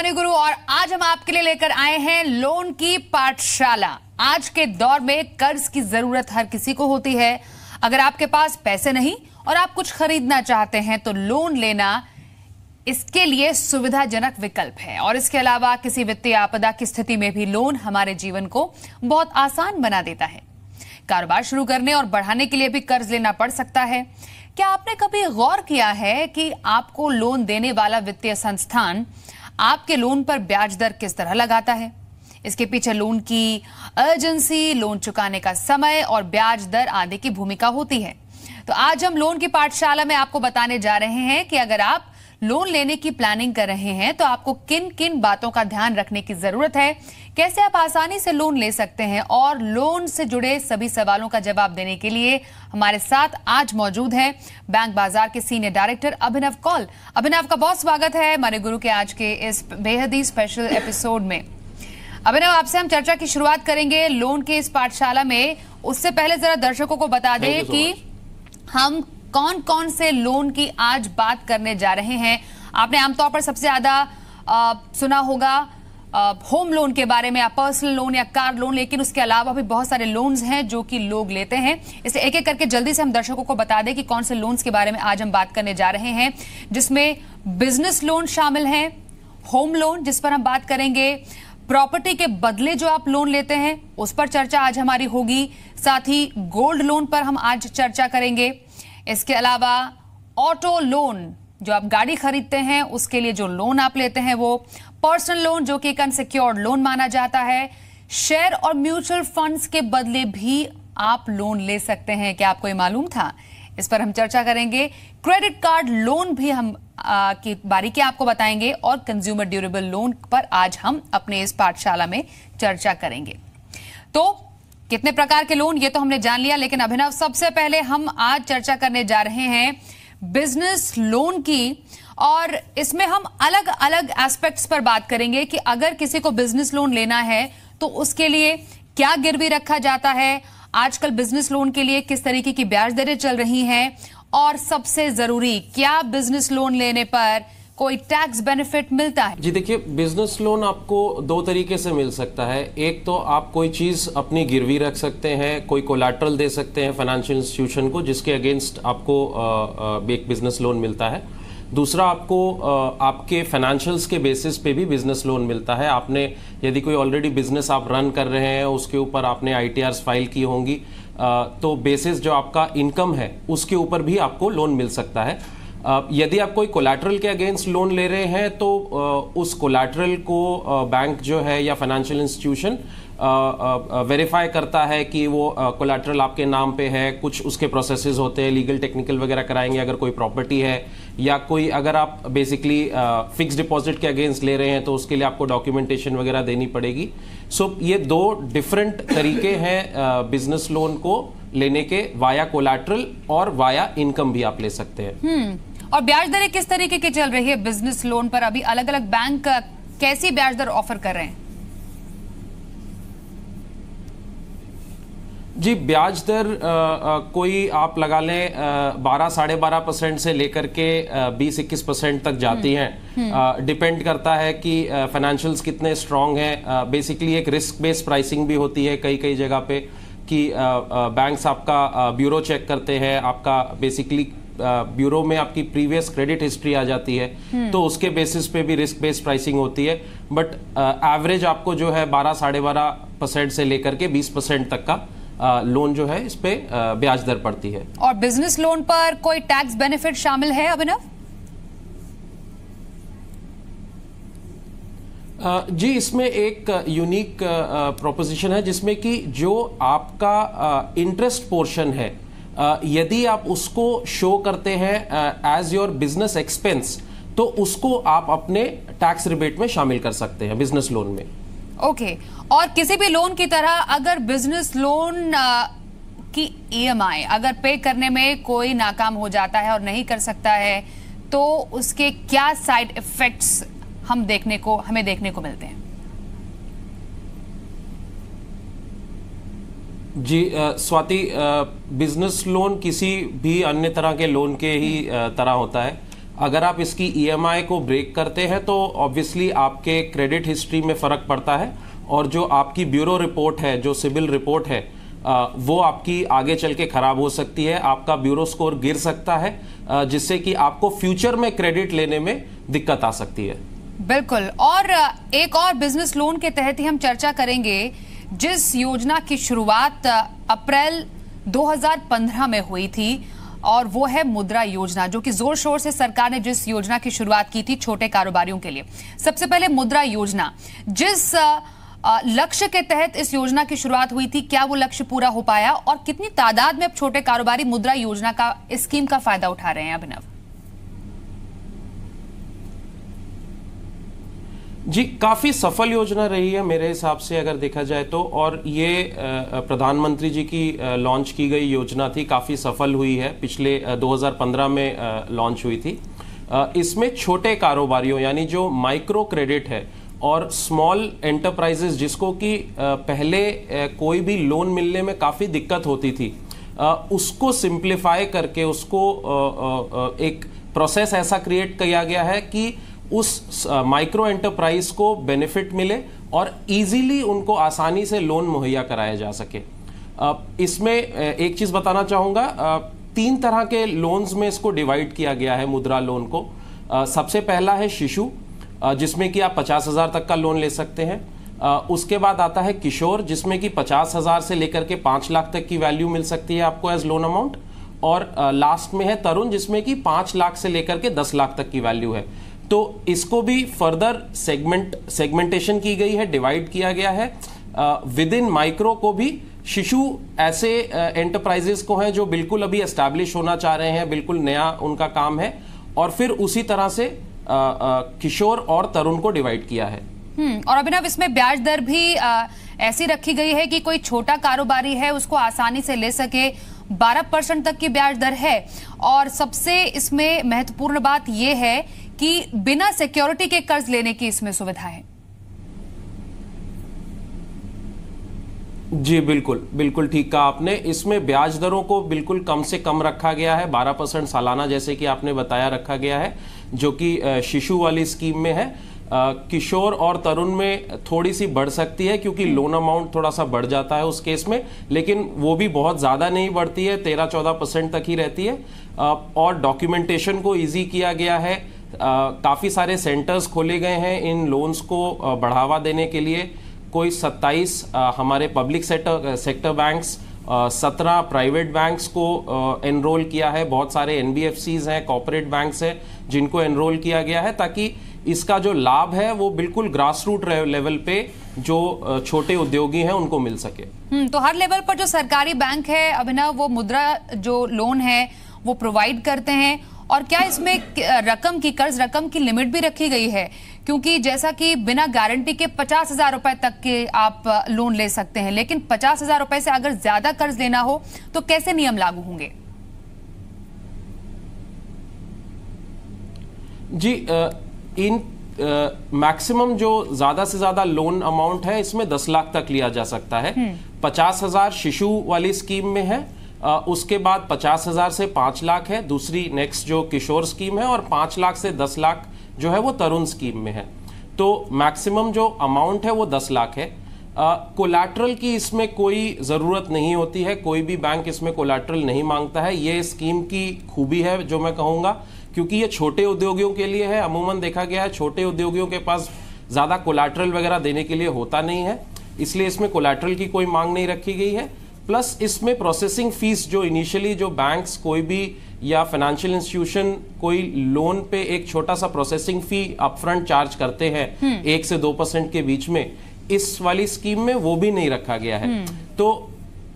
Money गुरु और आज हम आपके लिए लेकर आए हैं लोन की पाठशाला। आज के दौर में कर्ज की जरूरत हर किसी को होती है। अगर आपके पास पैसे नहीं और आप कुछ खरीदना चाहते हैं तो लोन लेना इसके लिए सुविधाजनक विकल्प है। और इसके अलावा किसी वित्तीय आपदा की स्थिति में भी लोन हमारे जीवन को बहुत आसान बना देता है। कारोबार शुरू करने और बढ़ाने के लिए भी कर्ज लेना पड़ सकता है। क्या आपने कभी गौर किया है कि आपको लोन देने वाला वित्तीय संस्थान आपके लोन पर ब्याज दर किस तरह लगाता है? इसके पीछे लोन की अर्जेंसी, लोन चुकाने का समय और ब्याज दर आदि की भूमिका होती है। तो आज हम लोन की पाठशाला में आपको बताने जा रहे हैं कि अगर आप लोन लेने की प्लानिंग कर रहे हैं तो आपको किन किन बातों का ध्यान रखने की जरूरत है, कैसे आप आसानी से लोन ले सकते हैं। और लोन से जुड़े सभी सवालों का जवाब देने के लिए हमारे साथ आज मौजूद हैं बैंक बाजार के सीनियर डायरेक्टर अभिनव कौल। अभिनव का बहुत स्वागत है मनी गुरु के आज के इस बेहद ही स्पेशल एपिसोड में। अभिनव, आपसे हम चर्चा की शुरुआत करेंगे लोन के इस पाठशाला में। उससे पहले जरा दर्शकों को बता दें कि हम कौन कौन से लोन की आज बात करने जा रहे हैं। आपने आमतौर पर सबसे ज्यादा सुना होगा होम लोन के बारे में, या पर्सनल लोन या कार लोन, लेकिन उसके अलावा भी बहुत सारे लोन्स हैं जो कि लोग लेते हैं। इसलिए एक एक करके जल्दी से हम दर्शकों को बता दें कि कौन से लोन्स के बारे में आज हम बात करने जा रहे हैं, जिसमें बिजनेस लोन शामिल है, होम लोन जिस पर हम बात करेंगे, प्रॉपर्टी के बदले जो आप लोन लेते हैं उस पर चर्चा आज हमारी होगी, साथ ही गोल्ड लोन पर हम आज चर्चा करेंगे। इसके अलावा ऑटो लोन, जो आप गाड़ी खरीदते हैं उसके लिए जो लोन आप लेते हैं वो, पर्सनल लोन जो कि एक अनसिक्योर्ड लोन माना जाता है, शेयर और म्यूचुअल फंड्स के बदले भी आप लोन ले सकते हैं। क्या आपको ये मालूम था? इस पर हम चर्चा करेंगे। क्रेडिट कार्ड लोन भी हम की बारीकी आपको बताएंगे और कंज्यूमर ड्यूरेबल लोन पर आज हम अपने इस पाठशाला में चर्चा करेंगे। तो कितने प्रकार के लोन ये तो हमने जान लिया, लेकिन अभिनव, सबसे पहले हम आज चर्चा करने जा रहे हैं बिजनेस लोन की। और इसमें हम अलग अलग एस्पेक्ट्स पर बात करेंगे कि अगर किसी को बिजनेस लोन लेना है तो उसके लिए क्या गिरवी रखा जाता है, आजकल बिजनेस लोन के लिए किस तरीके की ब्याज दरें चल रही हैं, और सबसे जरूरी, क्या बिजनेस लोन लेने पर कोई टैक्स बेनिफिट मिलता है? जी देखिए, बिजनेस लोन आपको दो तरीके से मिल सकता है। एक तो आप कोई चीज अपनी गिरवी रख सकते हैं, कोई कोलैटरल दे सकते हैं फाइनेंशियल इंस्टीट्यूशन को, जिसके अगेंस्ट आपको एक बिजनेस लोन मिलता है। दूसरा, आपको आपके फाइनेंशियल्स के बेसिस पे भी बिजनेस लोन मिलता है। आपने यदि कोई ऑलरेडी बिजनेस आप रन कर रहे हैं, उसके ऊपर आपने ITRs फाइल की होंगी, तो बेसिस जो आपका इनकम है उसके ऊपर भी आपको लोन मिल सकता है। यदि आप कोई कोलैटरल के अगेंस्ट लोन ले रहे हैं तो उस कोलैटरल को बैंक जो है या फाइनेंशियल इंस्टीट्यूशन वेरीफाई करता है कि वो कोलैटरल आपके नाम पे है। कुछ उसके प्रोसेसेस होते हैं, लीगल टेक्निकल वगैरह कराएंगे अगर कोई प्रॉपर्टी है, या कोई अगर आप बेसिकली फिक्स डिपॉजिट के अगेंस्ट ले रहे हैं तो उसके लिए आपको डॉक्यूमेंटेशन वगैरह देनी पड़ेगी। सो ये दो डिफरेंट तरीके हैं बिजनेस लोन को लेने के, वाया कोलैटरल और वाया इनकम भी आप ले सकते हैं। और ब्याज दरें किस तरीके की चल रही है बिजनेस लोन पर? अभी अलग अलग बैंक कैसी ब्याज दर ऑफर कर रहे हैं? जी, ब्याज दर कोई आप लगा लें 12-12.5% से लेकर के 20-21% तक जाती हैं। डिपेंड करता है कि फाइनेंशियल्स कितने स्ट्रांग हैं। बेसिकली एक रिस्क बेस्ड प्राइसिंग भी होती है कई कई जगह पे, कि बैंक्स आपका ब्यूरो चेक करते हैं, आपका बेसिकली ब्यूरो में आपकी प्रीवियस क्रेडिट हिस्ट्री आ जाती है, तो उसके बेसिस पे भी रिस्क बेस्ड प्राइसिंग होती है। बट एवरेज आपको जो है 12-12.5% से लेकर के 20% तक का लोन जो है इस पे ब्याज दर पड़ती है। और बिजनेस लोन पर कोई टैक्स बेनिफिट शामिल है अभिनव? जी, इसमें एक यूनिक प्रोपोजिशन है जिसमें कि जो आपका इंटरेस्ट पोर्शन है, यदि आप उसको शो करते हैं एज योर बिजनेस एक्सपेंस, तो उसको आप अपने टैक्स रिबेट में शामिल कर सकते हैं बिजनेस लोन में। ओके। और किसी भी लोन की तरह अगर बिजनेस लोन की EMI अगर पे करने में कोई नाकाम हो जाता है और नहीं कर सकता है, तो उसके क्या साइड इफेक्ट्स हमें देखने को मिलते हैं? जी स्वाति, बिजनेस लोन किसी भी अन्य तरह के लोन के ही तरह होता है। अगर आप इसकी ईएमआई को ब्रेक करते हैं तो ऑब्वियसली आपके क्रेडिट हिस्ट्री में फर्क पड़ता है, और जो आपकी ब्यूरो रिपोर्ट है, जो सिविल रिपोर्ट है, वो आपकी आगे चल के खराब हो सकती है, आपका ब्यूरो स्कोर गिर सकता है, जिससे कि आपको फ्यूचर में क्रेडिट लेने में दिक्कत आ सकती है। बिल्कुल। और एक और बिजनेस लोन के तहत ही हम चर्चा करेंगे, जिस योजना की शुरुआत अप्रैल 2015 में हुई थी, और वो है मुद्रा योजना, जो कि जोर शोर से सरकार ने जिस योजना की शुरुआत की थी छोटे कारोबारियों के लिए। सबसे पहले मुद्रा योजना, जिस लक्ष्य के तहत इस योजना की शुरुआत हुई थी, क्या वो लक्ष्य पूरा हो पाया, और कितनी तादाद में अब छोटे कारोबारी मुद्रा योजना का, इस स्कीम का फायदा उठा रहे हैं? अभिनव जी, काफी सफल योजना रही है मेरे हिसाब से अगर देखा जाए तो, और ये प्रधानमंत्री जी की लॉन्च की गई योजना थी, काफी सफल हुई है। पिछले 2015 में लॉन्च हुई थी। इसमें छोटे कारोबारियों यानी जो माइक्रो क्रेडिट है और स्मॉल एंटरप्राइजेस, जिसको कि पहले कोई भी लोन मिलने में काफ़ी दिक्कत होती थी, उसको सिंप्लीफाई करके उसको एक प्रोसेस ऐसा क्रिएट किया गया है कि उस माइक्रो एंटरप्राइज को बेनिफिट मिले और इजीली उनको आसानी से लोन मुहैया कराया जा सके। इसमें एक चीज़ बताना चाहूँगा, 3 तरह के लोन्स में इसको डिवाइड किया गया है मुद्रा लोन को। सबसे पहला है शिशु, जिसमें कि आप 50,000 तक का लोन ले सकते हैं। उसके बाद आता है किशोर, जिसमें कि 50,000 से लेकर के 5 लाख तक की वैल्यू मिल सकती है आपको एज लोन अमाउंट। और लास्ट में है तरुण, जिसमें कि 5 लाख से लेकर के 10 लाख तक की वैल्यू है। तो इसको भी फर्दर सेगमेंटेशन की गई है, डिवाइड किया गया है। विद इन माइक्रो को भी शिशु ऐसे एंटरप्राइजेस को हैं जो बिल्कुल अभी एस्टैब्लिश होना चाह रहे हैं, बिल्कुल नया उनका काम है, और फिर उसी तरह से किशोर और तरुण को डिवाइड किया है। और अभिनव, इसमें ब्याज दर भी ऐसी रखी गई है कि कोई छोटा कारोबारी है उसको आसानी से ले सके। 12% तक की ब्याज दर है, और सबसे इसमें महत्वपूर्ण बात यह है कि बिना सिक्योरिटी के कर्ज लेने की इसमें सुविधा है। जी बिल्कुल, बिल्कुल ठीक कहा आपने। इसमें ब्याज दरों को बिल्कुल कम से कम रखा गया है, 12% सालाना जैसे कि आपने बताया रखा गया है, जो कि शिशु वाली स्कीम में है। किशोर और तरुण में थोड़ी सी बढ़ सकती है, क्योंकि लोन अमाउंट थोड़ा सा बढ़ जाता है उस केस में, लेकिन वो भी बहुत ज़्यादा नहीं बढ़ती है, 13-14% तक ही रहती है। और डॉक्यूमेंटेशन को ईजी किया गया है। काफ़ी सारे सेंटर्स खोले गए हैं इन लोन्स को बढ़ावा देने के लिए। कोई 27 हमारे public sector banks, 17 private banks को एनरोल किया है। बहुत सारे एनबीएफसीज हैं, कॉर्पोरेट बैंक्स हैं, जिनको एनरोल किया गया है, ताकि इसका जो लाभ है वो बिल्कुल ग्रास रूट लेवल पे जो छोटे उद्योगी हैं उनको मिल सके। तो हर लेवल पर जो सरकारी बैंक है अभिनव, वो मुद्रा जो लोन है वो प्रोवाइड करते हैं। और क्या इसमें रकम की, कर्ज रकम की लिमिट भी रखी गई है? क्योंकि जैसा कि बिना गारंटी के 50,000 रुपए तक के आप लोन ले सकते हैं, लेकिन 50,000 रुपए से अगर ज्यादा कर्ज लेना हो तो कैसे नियम लागू होंगे? जी, इन मैक्सिमम जो ज्यादा से ज्यादा लोन अमाउंट है इसमें 10 लाख तक लिया जा सकता है। 50,000 शिशु वाली स्कीम में है, उसके बाद 50,000 से 5 लाख है दूसरी नेक्स्ट जो किशोर स्कीम है, और 5 लाख से 10 लाख जो है वो तरुण स्कीम में है। तो मैक्सिमम जो अमाउंट है वो 10 लाख है। कोलैटरल की इसमें कोई ज़रूरत नहीं होती है, कोई भी बैंक इसमें कोलैटरल नहीं मांगता है। ये स्कीम की खूबी है जो मैं कहूँगा, क्योंकि ये छोटे उद्योगियों के लिए है। अमूमन देखा गया है छोटे उद्योगियों के पास ज़्यादा कोलैटरल वगैरह देने के लिए होता नहीं है, इसलिए इसमें कोलैटरल की कोई मांग नहीं रखी गई है। प्लस इसमें प्रोसेसिंग फीस जो इनिशियली जो बैंक्स कोई भी या फाइनेंशियल इंस्टीट्यूशन कोई लोन पे एक छोटा सा प्रोसेसिंग फी अपफ्रंट चार्ज करते हैं 1 से 2% के बीच में, इस वाली स्कीम में वो भी नहीं रखा गया है। तो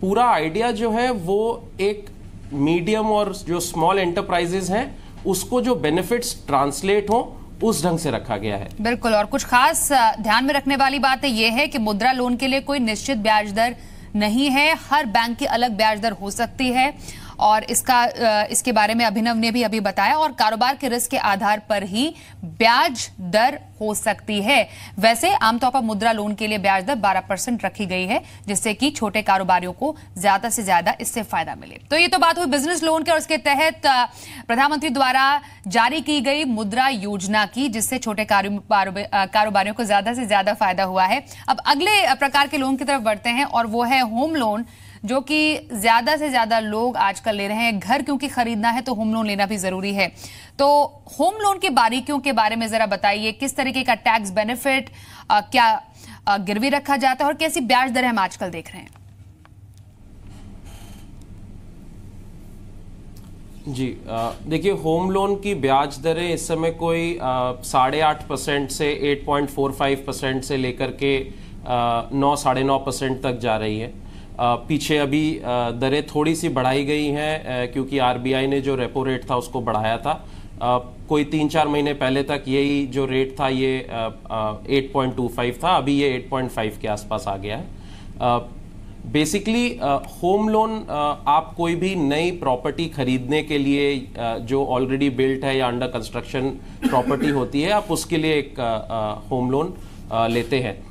पूरा आइडिया जो है वो एक मीडियम और जो स्मॉल एंटरप्राइजेस हैं उसको जो बेनिफिट्स ट्रांसलेट हो उस ढंग से रखा गया है। बिल्कुल। और कुछ खास ध्यान में रखने वाली बात यह है कि मुद्रा लोन के लिए कोई निश्चित ब्याज दर नहीं है, हर बैंक की अलग ब्याज दर हो सकती है। और इसके बारे में अभिनव ने भी अभी बताया। और कारोबार के रिस्क के आधार पर ही ब्याज दर हो सकती है। वैसे आमतौर पर मुद्रा लोन के लिए ब्याज दर 12% रखी गई है, जिससे कि छोटे कारोबारियों को ज्यादा से ज्यादा इससे फायदा मिले। तो ये तो बात हुई बिजनेस लोन के, और इसके तहत प्रधानमंत्री द्वारा जारी की गई मुद्रा योजना की, जिससे छोटे कारोबारियों को ज्यादा से ज्यादा फायदा हुआ है। अब अगले प्रकार के लोन की तरफ बढ़ते हैं, और वो है होम लोन, जो कि ज्यादा से ज्यादा लोग आजकल ले रहे हैं। घर क्योंकि खरीदना है तो होम लोन लेना भी जरूरी है। तो होम लोन की बारीकियों के बारे में जरा बताइए, किस तरीके का टैक्स बेनिफिट, क्या गिरवी रखा जाता है, और कैसी ब्याज दरें हम आजकल देख रहे हैं? जी, देखिए, होम लोन की ब्याज दरें इस समय कोई 8.5% से 8.45% से लेकर के 9-9.5% तक जा रही है। पीछे अभी दरें थोड़ी सी बढ़ाई गई हैं, क्योंकि आरबीआई ने जो रेपो रेट था उसको बढ़ाया था। कोई 3-4 महीने पहले तक यही जो रेट था ये 8.25 था, अभी ये 8.5 के आसपास आ गया है। बेसिकली होम लोन आप कोई भी नई प्रॉपर्टी खरीदने के लिए जो ऑलरेडी बिल्ट है या अंडर कंस्ट्रक्शन प्रॉपर्टी होती है, आप उसके लिए एक होम लोन लेते हैं।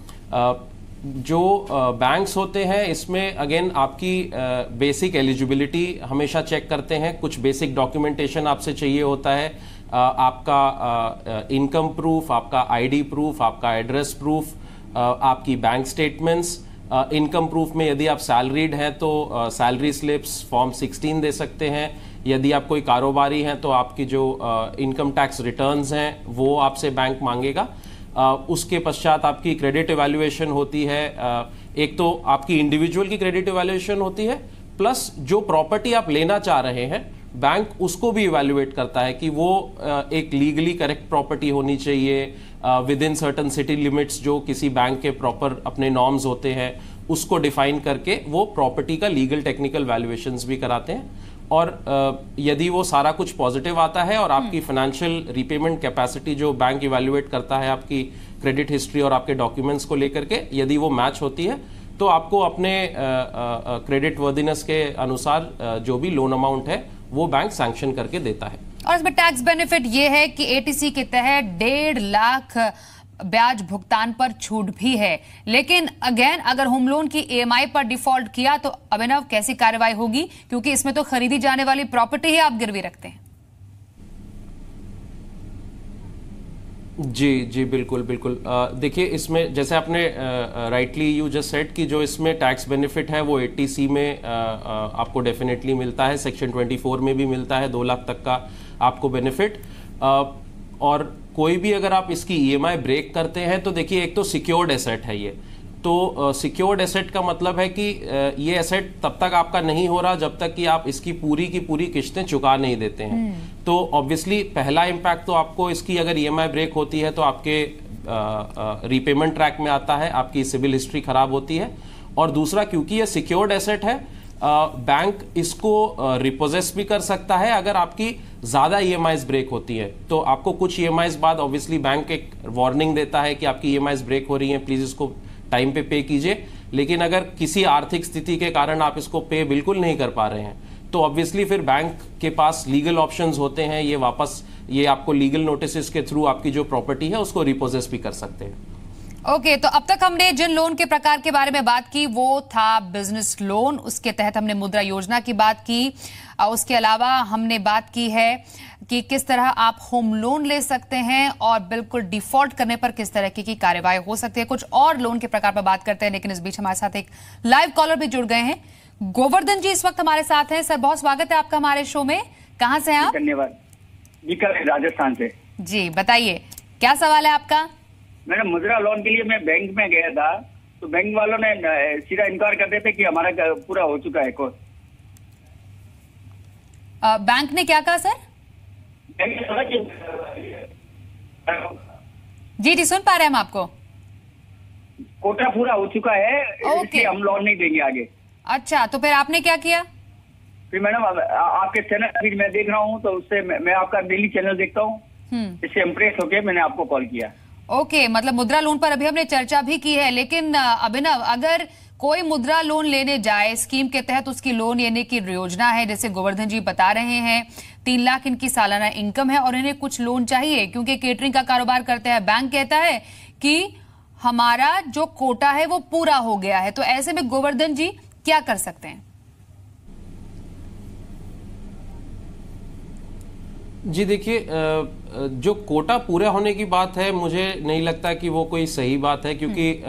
जो बैंक्स होते हैं इसमें अगेन आपकी बेसिक एलिजिबिलिटी हमेशा चेक करते हैं। कुछ बेसिक डॉक्यूमेंटेशन आपसे चाहिए होता है, आपका इनकम प्रूफ, आपका आईडी प्रूफ, आपका एड्रेस प्रूफ, आपकी बैंक स्टेटमेंट्स। इनकम प्रूफ में यदि आप सैलरीड हैं तो सैलरी स्लिप्स फॉर्म 16 दे सकते हैं। यदि आप कोई कारोबारी हैं तो आपकी जो इनकम टैक्स रिटर्न्स हैं वो आपसे बैंक मांगेगा। उसके पश्चात आपकी क्रेडिट इवैल्यूएशन होती है। एक तो आपकी इंडिविजुअल की क्रेडिट इवैल्यूएशन होती है, प्लस जो प्रॉपर्टी आप लेना चाह रहे हैं बैंक उसको भी इवैल्यूएट करता है कि वो एक लीगली करेक्ट प्रॉपर्टी होनी चाहिए, with in certain city limits जो किसी बैंक के प्रॉपर अपने नॉर्म्स होते हैं उसको डिफाइन करके वो प्रॉपर्टी का लीगल टेक्निकल वैल्यूएशंस भी कराते हैं। और यदि वो सारा कुछ पॉजिटिव आता है और आपकी फाइनेंशियल रीपेमेंट कैपेसिटी जो बैंक इवैल्यूएट करता है आपकी क्रेडिट हिस्ट्री और आपके डॉक्यूमेंट्स को लेकर के, यदि वो मैच होती है तो आपको अपने क्रेडिट वर्दिनेस के अनुसार जो भी लोन अमाउंट है वो बैंक सैंक्शन करके देता है। और इसमें टैक्स बेनिफिट ये है कि एटीसी के तहत 1.5 लाख ब्याज भुगतान पर छूट भी है। लेकिन अगेन अगर होम लोन की ईएमआई पर डिफॉल्ट किया तो अभिनव कैसी कार्रवाई होगी, क्योंकि इसमें तो खरीदी जाने वाली प्रॉपर्टी ही आप गिरवी रखते हैं। जी जी, बिल्कुल बिल्कुल। देखिए, इसमें जैसे आपने राइटली यू जस्ट सेड कि जो इसमें टैक्स बेनिफिट है वो एटीसी में आपको डेफिनेटली मिलता है, सेक्शन 24 में भी मिलता है 2 लाख तक का आपको बेनिफिट। और कोई भी अगर आप इसकी ईएमआई ब्रेक करते हैं तो देखिए, एक तो सिक्योर्ड एसेट है ये, तो सिक्योर्ड एसेट का मतलब है कि ये एसेट तब तक आपका नहीं हो रहा जब तक कि आप इसकी पूरी की पूरी किस्तें चुका नहीं देते हैं। तो ऑब्वियसली पहला इम्पैक्ट तो आपको इसकी अगर ईएमआई ब्रेक होती है तो आपके रीपेमेंट ट्रैक में आता है, आपकी सिविल हिस्ट्री खराब होती है। और दूसरा, क्योंकि ये सिक्योर्ड एसेट है, बैंक इसको रिपोजेस भी कर सकता है अगर आपकी ज्यादा ईएमआईज ब्रेक होती है। तो आपको कुछ ईएमआईज बाद ऑब्वियसली बैंक एक वार्निंग देता है कि आपकी ईएमआईज ब्रेक हो रही हैं, प्लीज इसको टाइम पे कीजिए। लेकिन अगर किसी आर्थिक स्थिति के कारण आप इसको पे बिल्कुल नहीं कर पा रहे हैं तो ऑब्वियसली फिर बैंक के पास लीगल ऑप्शंस होते हैं, ये आपको लीगल नोटिस के थ्रू आपकी जो प्रॉपर्टी है उसको रिपोजेस भी कर सकते हैं। ओके, तो अब तक हमने जिन लोन के प्रकार के बारे में बात की वो था बिजनेस लोन, उसके तहत हमने मुद्रा योजना की बात की। उसके अलावा हमने बात की है कि किस तरह आप होम लोन ले सकते हैं और बिल्कुल डिफॉल्ट करने पर किस तरह की कार्रवाई हो सकती है। कुछ और लोन के प्रकार पर बात करते हैं, लेकिन इस बीच हमारे साथ एक लाइव कॉलर भी जुड़ गए हैं। गोवर्धन जी इस वक्त हमारे साथ हैं। सर, बहुत स्वागत है आपका हमारे शो में। कहाँ से हैं आप? धन्यवाद जी, राजस्थान से। जी बताइए, क्या सवाल है आपका? मैडम, मुद्रा लोन के लिए मैं बैंक में गया था तो बैंक वालों ने सीधा इनकार कर देते कि हमारा पूरा हो चुका है कोर्स। बैंक ने क्या कहा सर? जी जी, सुन पा रहे हैं हम आपको। कोटा पूरा हो चुका है, इसलिए हम लोन नहीं देंगे आगे। अच्छा, तो फिर आपने क्या किया? फिर मैडम आपके चैनल अभी मैं देख रहा हूँ तो उससे मैं आपका डेली चैनल देखता हूँ, इससे इम्प्रेस होके मैंने आपको कॉल किया। ओके, मतलब मुद्रा लोन पर अभी हमने चर्चा भी की है, लेकिन अभिनव, अगर कोई मुद्रा लोन लेने जाए, स्कीम के तहत उसकी लोन लेने की योजना है, जैसे गोवर्धन जी बता रहे हैं 3 लाख इनकी सालाना इनकम है और इन्हें कुछ लोन चाहिए क्योंकि केटरिंग का कारोबार करते हैं। बैंक कहता है कि हमारा जो कोटा है वो पूरा हो गया है, तो ऐसे में गोवर्धन जी क्या कर सकते हैं? जी देखिए, जो कोटा पूरा होने की बात है, मुझे नहीं लगता कि वो कोई सही बात है, क्योंकि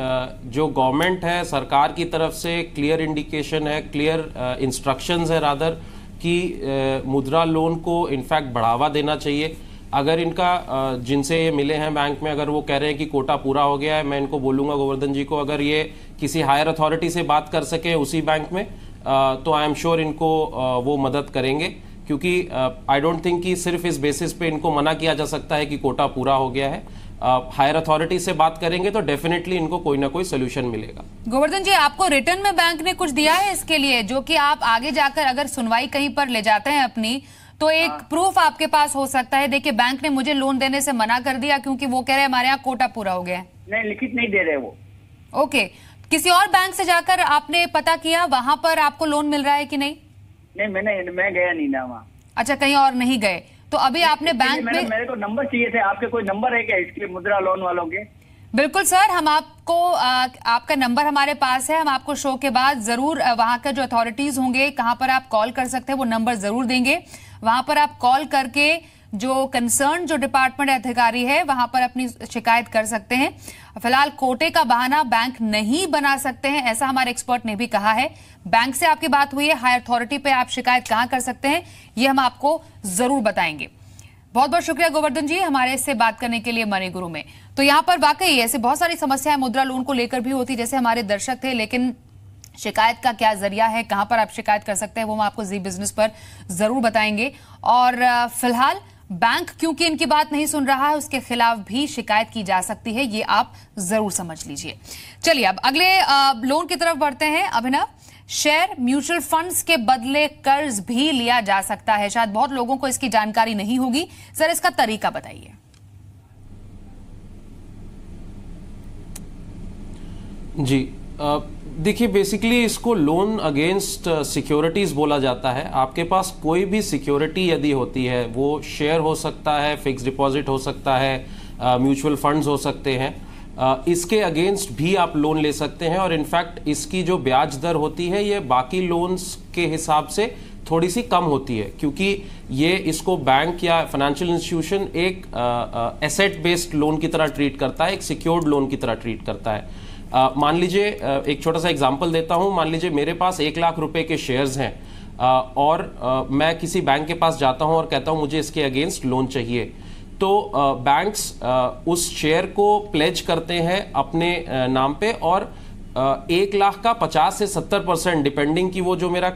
जो गवर्नमेंट है, सरकार की तरफ से क्लियर इंडिकेशन है, क्लियर इंस्ट्रक्शंस है रादर कि मुद्रा लोन को इनफैक्ट बढ़ावा देना चाहिए। अगर इनका जिनसे ये मिले हैं बैंक में, अगर वो कह रहे हैं कि कोटा पूरा हो गया है, मैं इनको बोलूँगा गोवर्धन जी को, अगर ये किसी हायर अथॉरिटी से बात कर सके उसी बैंक में, तो आई एम श्योर इनको वो मदद करेंगे, क्योंकि आई डोंट थिंक कि सिर्फ इस बेसिस पे इनको मना किया जा सकता है कि कोटा पूरा हो गया है। हायर अथॉरिटी से बात करेंगे तो डेफिनेटली इनको कोई ना कोई सोल्यूशन मिलेगा। गोवर्धन जी, आपको रिटर्न में बैंक ने कुछ दिया है इसके लिए, जो कि आप आगे जाकर अगर सुनवाई कहीं पर ले जाते हैं अपनी, तो एक प्रूफ आपके पास हो सकता है, देखिए बैंक ने मुझे लोन देने से मना कर दिया क्योंकि वो कह रहे हैं हमारे यहाँ कोटा पूरा हो गया है। नहीं, लिखित नहीं दे रहे वो। ओके, किसी और बैंक से जाकर आपने पता किया वहां पर आपको लोन मिल रहा है कि नहीं? नहीं, मैं गया नहीं ना वहाँ। अच्छा, कहीं और नहीं गए, तो अभी आपने बैंक में, मेरे को नंबर चाहिए थे, आपके कोई नंबर है क्या इसके मुद्रा लोन वालों के? बिल्कुल सर, हम आपको आपका नंबर हमारे पास है, हम आपको शो के बाद जरूर वहां का जो अथॉरिटीज होंगे कहां पर आप कॉल कर सकते हैं वो नंबर जरूर देंगे। वहां पर आप कॉल करके जो कंसर्न जो डिपार्टमेंट अधिकारी है वहां पर अपनी शिकायत कर सकते हैं। फिलहाल कोटे का बहाना बैंक नहीं बना सकते हैं, ऐसा हमारे एक्सपर्ट ने भी कहा है। बैंक से आपकी बात हुई है, हायर अथॉरिटी पे आप शिकायत कहां कर सकते हैं ये हम आपको जरूर बताएंगे। बहुत बहुत शुक्रिया गोवर्धन जी हमारे से बात करने के लिए मनी गुरु में। तो यहाँ पर वाकई ऐसे बहुत सारी समस्याएं मुद्रा लोन को लेकर भी होती, जैसे हमारे दर्शक थे, लेकिन शिकायत का क्या जरिया है, कहां पर आप शिकायत कर सकते हैं, वो हम आपको जी बिजनेस पर जरूर बताएंगे। और फिलहाल बैंक क्योंकि इनकी बात नहीं सुन रहा है, उसके खिलाफ भी शिकायत की जा सकती है, ये आप जरूर समझ लीजिए। चलिए अब अगले लोन की तरफ बढ़ते हैं। अभिनव, शेयर म्यूचुअल फंड्स के बदले कर्ज भी लिया जा सकता है, शायद बहुत लोगों को इसकी जानकारी नहीं होगी, सर इसका तरीका बताइए। जी देखिए, बेसिकली इसको लोन अगेंस्ट सिक्योरिटीज बोला जाता है। आपके पास कोई भी सिक्योरिटी यदि होती है, वो शेयर हो सकता है, फिक्स डिपॉजिट हो सकता है, म्यूचुअल फंड्स हो सकते हैं, इसके अगेंस्ट भी आप लोन ले सकते हैं। और इनफैक्ट इसकी जो ब्याज दर होती है ये बाकी लोन्स के हिसाब से थोड़ी सी कम होती है, क्योंकि ये इसको बैंक या फाइनेंशियल इंस्टीट्यूशन एक एसेट बेस्ड लोन की तरह ट्रीट करता है, एक सिक्योर्ड लोन की तरह ट्रीट करता है। मान लीजिए, एक छोटा सा एग्जांपल देता हूं, मान लीजिए मेरे पास 1 लाख रुपए के शेयर्स हैं, और मैं किसी बैंक के पास जाता हूं और कहता हूं मुझे इसके अगेंस्ट लोन चाहिए, तो बैंक्स उस शेयर को प्लेज करते हैं अपने नाम पे, और 1 लाख का 50 से 70% डिपेंडिंग की वो जो मेरा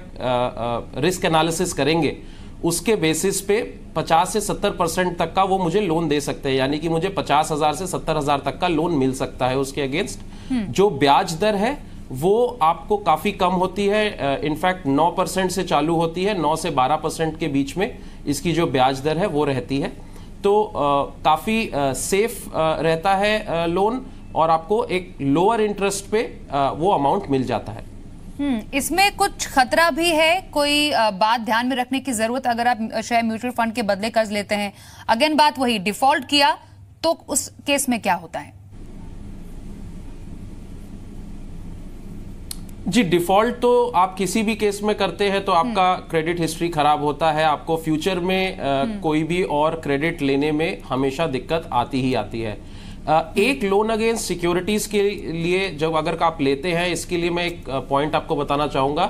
रिस्क एनालिसिस करेंगे उसके बेसिस पे 50 से 70% तक का वो मुझे लोन दे सकते हैं, यानी कि मुझे 50,000 से 70,000 तक का लोन मिल सकता है उसके अगेंस्ट। जो ब्याज दर है वो आपको काफी कम होती है, इनफैक्ट 9% से चालू होती है, 9 से 12% के बीच में इसकी जो ब्याज दर है वो रहती है। तो काफी सेफ रहता है लोन, और आपको एक लोअर इंटरेस्ट पे वो अमाउंट मिल जाता है। इसमें कुछ खतरा भी है, कोई बात ध्यान में रखने की जरूरत, अगर आप शेयर म्यूचुअल फंड के बदले कर्ज लेते हैं, अगेन बात वही, डिफॉल्ट किया तो उस केस में क्या होता है? जी, डिफॉल्ट तो आप किसी भी केस में करते हैं तो आपका क्रेडिट हिस्ट्री खराब होता है, आपको फ्यूचर में कोई भी और क्रेडिट लेने में हमेशा दिक्कत आती ही आती है। एक लोन अगेंस्ट सिक्योरिटीज के लिए जब अगर आप लेते हैं, इसके लिए मैं एक पॉइंट आपको बताना चाहूंगा।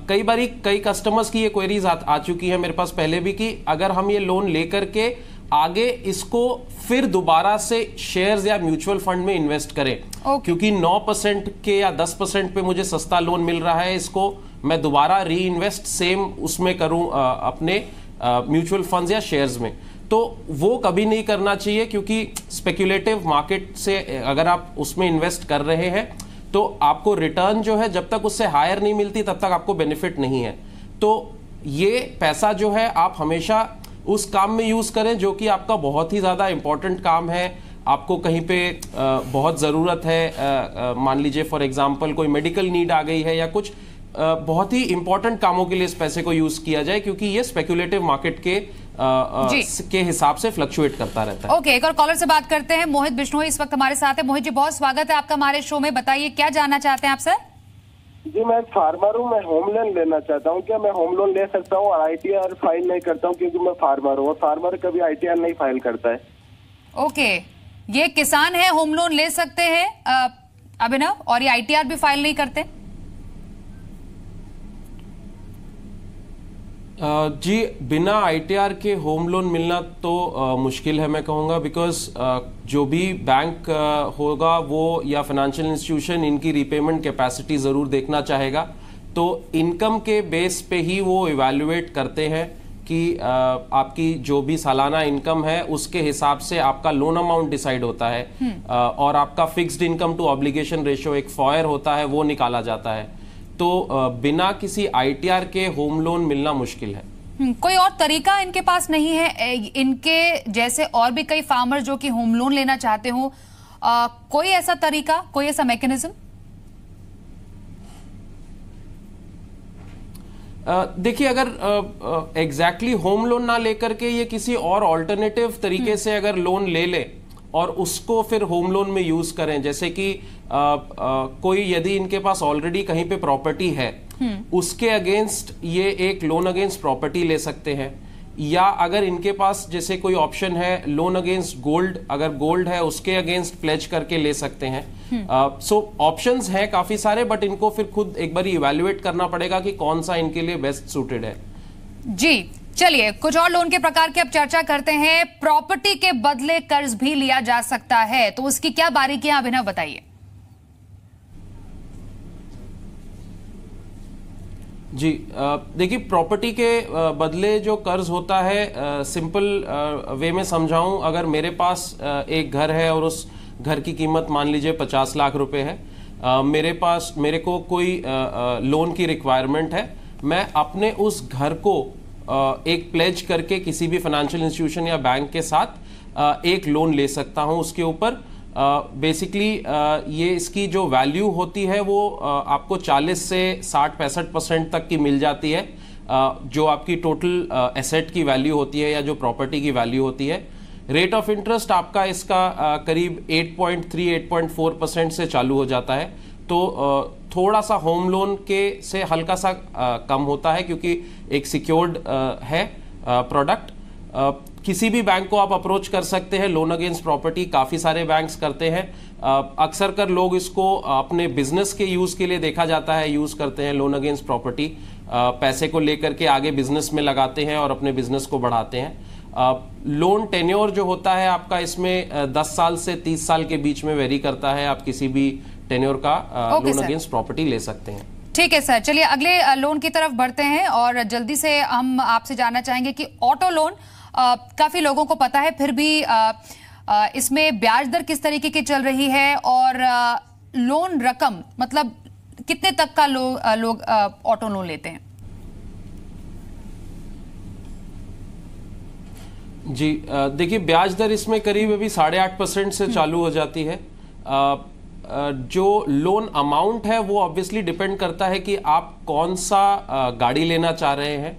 कई बारी कई कस्टमर्स की ये क्वेरीज आ चुकी है मेरे पास पहले भी, कि अगर हम ये लोन लेकर के आगे इसको फिर दोबारा से शेयर्स या म्यूचुअल फंड में इन्वेस्ट करें, क्योंकि 9% के या 10% पे मुझे सस्ता लोन मिल रहा है, इसको मैं दोबारा री इन्वेस्ट सेम उसमें करूं अपने म्यूचुअल फंड्स या शेयर्स में, तो वो कभी नहीं करना चाहिए, क्योंकि स्पेक्युलेटिव मार्केट से अगर आप उसमें इन्वेस्ट कर रहे हैं तो आपको रिटर्न जो है जब तक उससे हायर नहीं मिलती तब तक आपको बेनिफिट नहीं है। तो ये पैसा जो है आप हमेशा उस काम में यूज करें जो कि आपका बहुत ही ज्यादा इंपॉर्टेंट काम है, आपको कहीं पे बहुत ज़रूरत है, मान लीजिए फॉर एग्जांपल कोई मेडिकल नीड आ गई है या कुछ बहुत ही इंपॉर्टेंट कामों के लिए इस पैसे को यूज किया जाए, क्योंकि ये स्पेक्युलेटिव मार्केट के हिसाब से फ्लक्चुएट करता रहता है। ओके, एक और कॉलर से बात करते हैं। मोहित बिश्नोई इस वक्त हमारे साथ है। मोहित जी, बहुत स्वागत है आपका हमारे शो में। बताइए क्या जानना चाहते हैं आप सर? जी, मैं फार्मर हूँ, मैं होम लोन लेना चाहता हूँ। क्या मैं होम लोन ले सकता हूँ? और ITR फाइल नहीं करता हूँ क्योंकि मैं फार्मर हूँ, और फार्मर कभी ITR नहीं फाइल करता है। ओके, ये किसान है, होम लोन ले सकते हैं अभिनव, और ये ITR भी फाइल नहीं करते? जी, बिना ITR के होम लोन मिलना तो मुश्किल है मैं कहूँगा, बिकॉज जो भी बैंक होगा वो या फाइनेंशियल इंस्टीट्यूशन इनकी रीपेमेंट कैपेसिटी ज़रूर देखना चाहेगा। तो इनकम के बेस पे ही वो इवैल्यूएट करते हैं कि आपकी जो भी सालाना इनकम है उसके हिसाब से आपका लोन अमाउंट डिसाइड होता है, और आपका fixed income to obligation ratio एक फॉयर होता है, वो निकाला जाता है। तो बिना किसी ITR के होम लोन मिलना मुश्किल है। कोई और तरीका इनके पास नहीं है? इनके जैसे और भी कई फार्मर जो कि होम लोन लेना चाहते हो, कोई ऐसा तरीका, कोई ऐसा मैकेनिज्म? देखिए, अगर एग्जैक्टली होम लोन ना लेकर के ये किसी और ऑल्टरनेटिव तरीके से अगर लोन ले ले और उसको फिर होम लोन में यूज करें, जैसे कि कोई यदि इनके पास ऑलरेडी कहीं पे प्रॉपर्टी है उसके अगेंस्ट ये एक लोन अगेंस्ट प्रॉपर्टी ले सकते हैं, या अगर इनके पास जैसे कोई ऑप्शन है लोन अगेंस्ट गोल्ड, अगर गोल्ड है उसके अगेंस्ट प्लेज करके ले सकते हैं। सो ऑप्शंस हैं काफी सारे, बट इनको फिर खुद एक बार इवैल्यूएट करना पड़ेगा कि कौन सा इनके लिए बेस्ट सूटेड है। जी, चलिए कुछ और लोन के प्रकार की अब चर्चा करते हैं। प्रॉपर्टी के बदले कर्ज भी लिया जा सकता है, तो उसकी क्या बारीकियां अभिनव बताइए। जी, देखिए, प्रॉपर्टी के बदले जो कर्ज होता है, सिंपल वे में समझाऊं, अगर मेरे पास एक घर है और उस घर की कीमत मान लीजिए 50 लाख रुपए है, मेरे को कोई लोन की रिक्वायरमेंट है, मैं अपने उस घर को एक प्लेज करके किसी भी फाइनेंशियल इंस्टीट्यूशन या बैंक के साथ एक लोन ले सकता हूं। उसके ऊपर बेसिकली ये इसकी जो वैल्यू होती है वो आपको 40 से 60-65% तक की मिल जाती है, जो आपकी टोटल एसेट की वैल्यू होती है या जो प्रॉपर्टी की वैल्यू होती है। रेट ऑफ इंटरेस्ट आपका इसका करीब 8.3-8.4% से चालू हो जाता है। तो थोड़ा सा होम लोन के से हल्का सा कम होता है, क्योंकि एक सिक्योर्ड है प्रोडक्ट। किसी भी बैंक को आप अप्रोच कर सकते हैं लोन अगेंस्ट प्रॉपर्टी, काफ़ी सारे बैंक्स करते हैं। अक्सर कर लोग इसको अपने बिजनेस के यूज़ के लिए देखा जाता है, यूज़ करते हैं लोन अगेंस्ट प्रॉपर्टी, पैसे को लेकर के आगे बिजनेस में लगाते हैं और अपने बिजनेस को बढ़ाते हैं। लोन टेन्योर जो होता है आपका, इसमें 10 साल से 30 साल के बीच में वेरी करता है। आप किसी भी टेन्योर का लोन अगेंस्ट प्रॉपर्टी ले सकते हैं। ठीक है सर, चलिए अगले लोन की तरफ बढ़ते हैं और जल्दी से हम आपसे जानना चाहेंगे कि ऑटो लोन काफी लोगों को पता है, फिर भी इसमें ब्याज दर किस तरीके की चल रही है, और लोन रकम मतलब कितने तक का लोग ऑटो लोन लेते हैं? जी, देखिए, ब्याज दर इसमें करीब अभी 8.5% से चालू हो जाती है। जो लोन अमाउंट है वो ऑब्वियसली डिपेंड करता है कि आप कौन सा गाड़ी लेना चाह रहे हैं।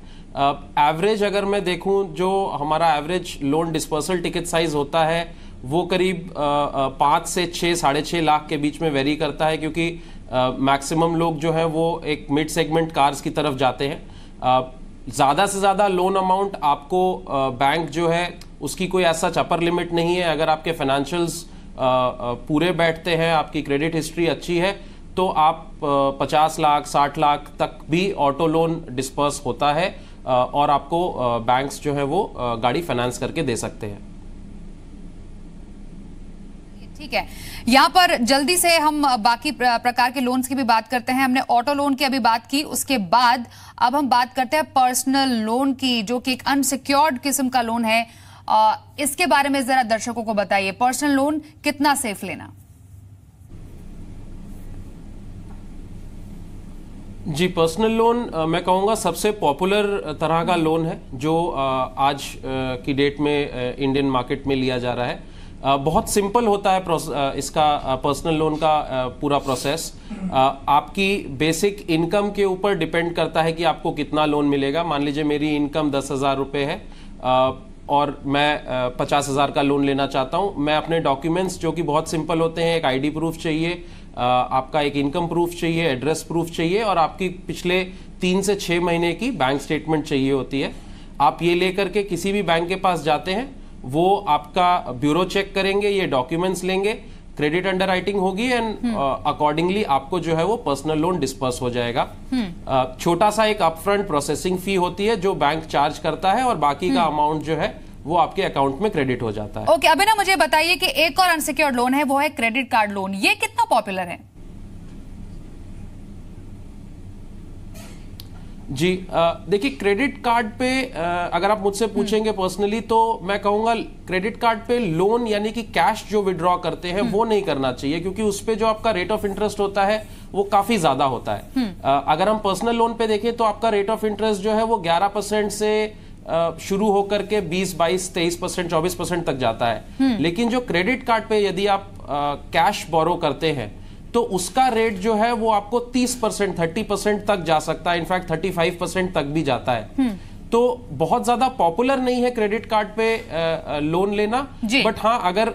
एवरेज अगर मैं देखूं, जो हमारा average loan dispersal ticket size होता है वो करीब 5 से 6, 6.5 लाख के बीच में वेरी करता है, क्योंकि मैक्सिमम लोग जो है वो एक मिड सेगमेंट कार्स की तरफ जाते हैं। ज़्यादा से ज़्यादा लोन अमाउंट आपको बैंक जो है उसकी कोई ऐसा अपर लिमिट नहीं है। अगर आपके फाइनेंशियल्स पूरे बैठते हैं, आपकी क्रेडिट हिस्ट्री अच्छी है, तो आप 50 लाख 60 लाख तक भी ऑटो लोन डिस्पर्स होता है, और आपको बैंक्स जो है वो गाड़ी फाइनेंस करके दे सकते हैं। ठीक है, यहाँ पर जल्दी से हम बाकी प्रकार के लोन्स की भी बात करते हैं। हमने ऑटो लोन की अभी बात की, उसके बाद अब हम बात करते हैं पर्सनल लोन की, जो कि एक अनसिक्योर्ड किस्म का लोन है। इसके बारे में जरा दर्शकों को बताइए, पर्सनल लोन कितना सेफ लेना? जी, पर्सनल लोन मैं कहूँगा सबसे पॉपुलर तरह का लोन है जो आज की डेट में इंडियन मार्केट में लिया जा रहा है। बहुत सिंपल होता है इसका पर्सनल लोन का पूरा प्रोसेस। आपकी बेसिक इनकम के ऊपर डिपेंड करता है कि आपको कितना लोन मिलेगा। मान लीजिए मेरी इनकम 10,000 रुपये है और मैं 50,000 का लोन लेना चाहता हूं। मैं अपने डॉक्यूमेंट्स जो कि बहुत सिंपल होते हैं, एक आईडी प्रूफ चाहिए, आपका एक इनकम प्रूफ चाहिए, एड्रेस प्रूफ चाहिए और आपकी पिछले 3 से 6 महीने की बैंक स्टेटमेंट चाहिए होती है। आप ये लेकर के किसी भी बैंक के पास जाते हैं, वो आपका ब्यूरो चेक करेंगे, ये डॉक्यूमेंट्स लेंगे, क्रेडिट अंडरराइटिंग होगी एंड अकॉर्डिंगली आपको जो है वो पर्सनल लोन डिस्पर्स हो जाएगा। छोटा सा एक अपफ्रंट प्रोसेसिंग फी होती है जो बैंक चार्ज करता है और बाकी का अमाउंट जो है वो आपके अकाउंट में क्रेडिट हो जाता है। ओके, अभी ना मुझे बताइए कि एक और अनसिक्योर्ड लोन है, वो है क्रेडिट कार्ड लोन। ये कितना पॉपुलर है? जी देखिए, क्रेडिट कार्ड पे अगर आप मुझसे पूछेंगे पर्सनली तो मैं कहूंगा क्रेडिट कार्ड पे लोन यानी कि कैश जो विड्रॉ करते हैं वो नहीं करना चाहिए, क्योंकि उस पे जो आपका रेट ऑफ इंटरेस्ट होता है वो काफी ज्यादा होता है। अगर हम पर्सनल लोन पे देखें तो आपका रेट ऑफ इंटरेस्ट जो है वो 11% से शुरू होकर के 20, 22, 23%, 24% तक जाता है। लेकिन जो क्रेडिट कार्ड पे यदि आप कैश बोरो करते हैं तो उसका रेट जो है वो आपको 30%, 30% तक जा सकता है, इनफैक्ट 35% तक भी जाता है। तो बहुत ज्यादा पॉपुलर नहीं है क्रेडिट कार्ड पे लोन लेना, बट हाँ अगर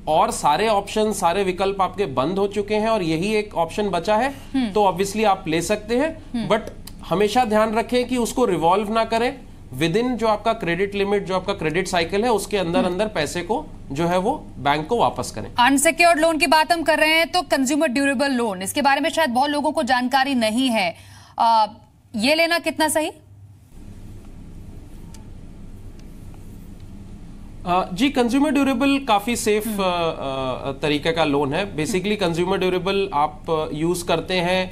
और सारे ऑप्शन, सारे विकल्प आपके बंद हो चुके हैं और यही एक ऑप्शन बचा है तो ऑब्वियसली आप ले सकते हैं। बट हमेशा ध्यान रखें कि उसको रिवॉल्व ना करें, विद इन जो आपका क्रेडिट लिमिट, जो आपका क्रेडिट साइकिल है उसके अंदर अंदर पैसे को जो है वो बैंक को वापस करें। अनसिक्योर्ड लोन की बात हम कर रहे हैं तो कंज्यूमर ड्यूरेबल लोन, इसके बारे में शायद बहुत लोगों को जानकारी नहीं है। ये लेना कितना सही? जी, कंज्यूमर ड्यूरेबल काफी सेफ तरीके का लोन है। बेसिकली कंज्यूमर ड्यूरेबल आप यूज करते हैं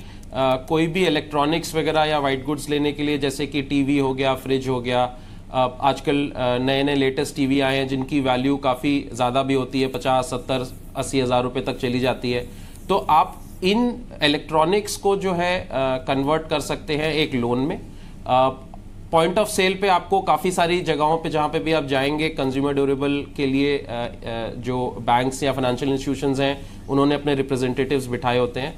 कोई भी इलेक्ट्रॉनिक्स वगैरह या वाइट गुड्स लेने के लिए, जैसे कि टीवी हो गया, फ्रिज हो गया। आजकल नए नए लेटेस्ट टीवी आए हैं जिनकी वैल्यू काफ़ी ज़्यादा भी होती है, 50, 70, 80 हज़ार रुपये तक चली जाती है। तो आप इन इलेक्ट्रॉनिक्स को जो है कन्वर्ट कर सकते हैं एक लोन में। पॉइंट ऑफ सेल पे आपको काफ़ी सारी जगहों पे जहाँ पे भी आप जाएंगे कंज्यूमर ड्यूरेबल के लिए जो बैंक्स या फाइनेंशियल इंस्टीट्यूशंस हैं उन्होंने अपने रिप्रेजेंटेटिव्स बिठाए होते हैं।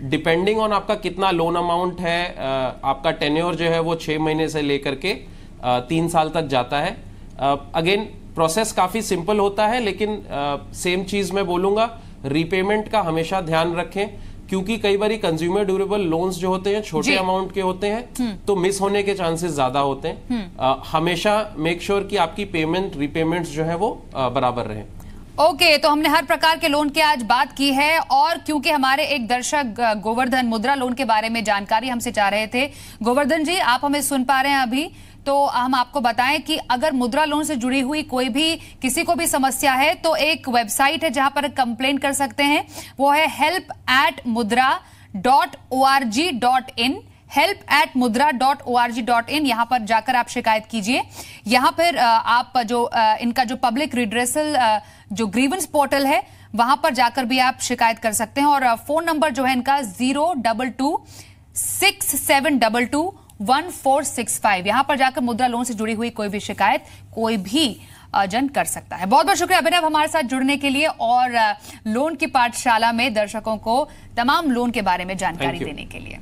डिपेंडिंग ऑन आपका कितना लोन अमाउंट है, आपका टेन्योर जो है वो 6 महीने से लेकर के 3 साल तक जाता है। अगेन प्रोसेस काफ़ी सिंपल होता है, लेकिन सेम चीज़ मैं बोलूँगा, रीपेमेंट का हमेशा ध्यान रखें, क्योंकि कई बार कंज्यूमर ड्यूरेबल लोन्स जो होते हैं छोटे अमाउंट के होते हैं तो मिस होने के चांसेस ज़्यादा होते हैं। हमेशा मेक श्योर कि आपकी पेमेंट, रीपेमेंट्स जो है वो बराबर रहें। ओके, तो हमने हर प्रकार के लोन की आज बात की है, और क्योंकि हमारे एक दर्शक गोवर्धन मुद्रा लोन के बारे में जानकारी हमसे चाह रहे थे। गोवर्धन जी, आप हमें सुन पा रहे हैं अभी? तो हम आपको बताएं कि अगर मुद्रा लोन से जुड़ी हुई कोई भी किसी को भी समस्या है तो एक वेबसाइट है जहां पर कंप्लेन कर सकते हैं, वो है help@mudra.org.in। help@mudra.org.in, यहां पर जाकर आप शिकायत कीजिए। यहां पर आप जो इनका जो पब्लिक रिड्रेसल जो ग्रीवेंस पोर्टल है वहां पर जाकर भी आप शिकायत कर सकते हैं, और फोन नंबर जो है इनका 02267221465। यहां पर जाकर मुद्रा लोन से जुड़ी हुई कोई भी शिकायत कोई भी जन कर सकता है। बहुत बहुत शुक्रिया अभिनव हमारे साथ जुड़ने के लिए और लोन की पाठशाला में दर्शकों को तमाम लोन के बारे में जानकारी देने के लिए।